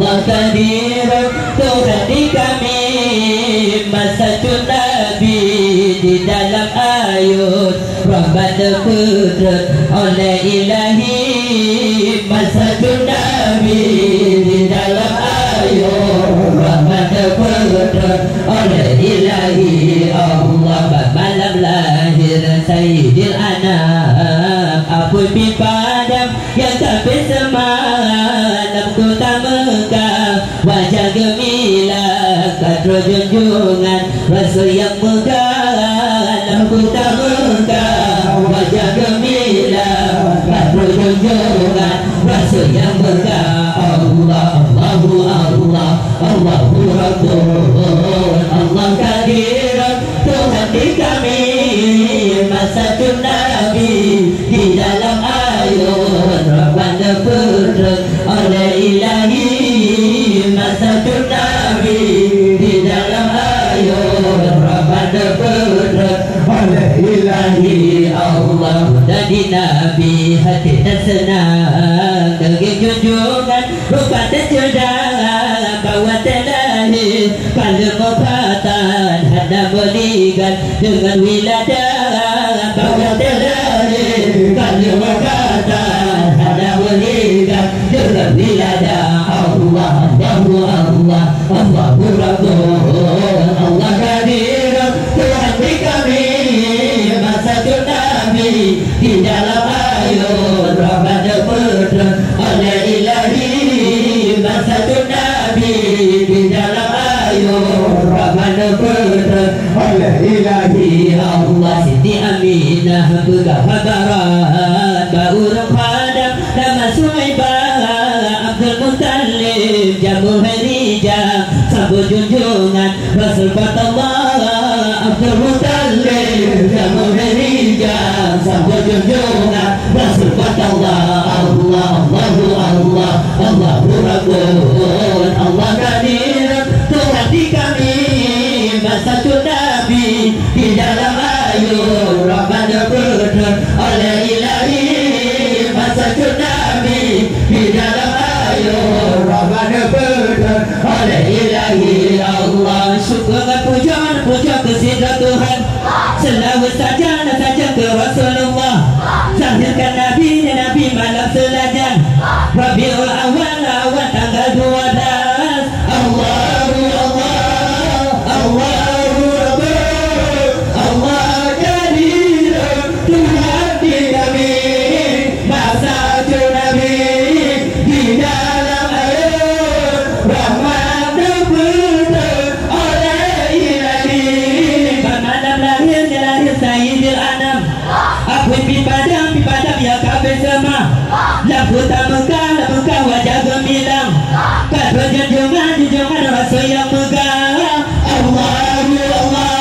Allah kadir Tuhan di kami Masajud Nabi di dalam ayat Rahmat kudrat oleh ilahi Masajud Nabi di dalam ayat Rahmat kudrat oleh ilahi Allah malam lahir Sayyidil Anam Abu Bipadam yang tak bersemalam ku tak megah wajah gemilang kadro junjungan Rasul yang megah ku tak megah wajah gemilang kadro junjungan Rasul yang megah Allah Allahu Allah Allahu Rabbul Allah kadir Tuhan di kami Masajid Nabi di dalam ayat Rabbana kudrat oleh ilahi Masajid Nabi di dalam ayat Rabbana kudrat oleh ilahi Allah dari Nabi hati dan senang dengan junjungan rupa tercedang bawa terlahir pada mubatan hada berikan dengan wiladah bawa terlahir pada mubatan hada berikan dengan wiladah Allah Allahu Allah Allahu Rabbul Allah kadir Tuhan di kami Masajid Nabi di dalam ayat Rabbana kudrat oleh ilahi Masajid Nabi di dalam ayat Rabbana kudrat oleh ilahi Allah Siti Aminah pegang habarat Ba'urang Khadam nama Suhaibah Abdul Muttalib Jamu Harijah Sabut junjungan Rasul Fatullah Abdul Muttalib Jamu Harijah Sabut junjungan Rasul Fatullah Allah Allahu Allah Allahu Rabbul Allah kadir Tuhan di kami Masajid Nabi di dalam ayat Rabbana kudrat oleh ilahi Masajid Nabi di dalam ayat Rabbana kudrat oleh ilahi Allah syukur dan puja kepada Tuhan selawat saja ke Rasulullah zahirkan Nabi malam selajan Rabiul Awal tanggal 12 Allahu Allah Allahu Rabbul Allah kadir Tuhan di kami Masajid Nabi di dalam ayat Rahmat kudrat oleh ilahi malam lahir Sayyidil Anam Abu Bipadam ya kabeh semua lampu tak megah wajah gemilang kadro junjungan Rasul yang megah Allahu Allah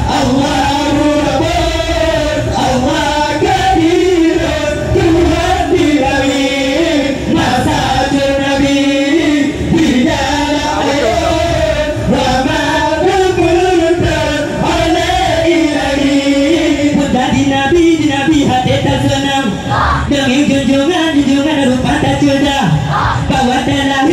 Allahu Rabbul Allah kadir Tuhan di kami Masajid Nabi di dalam ayat Rahmat kudrat oleh ilahi Buddha di Nabi hati tak senang demi junjungan rupa tak cerdas bawa terlahir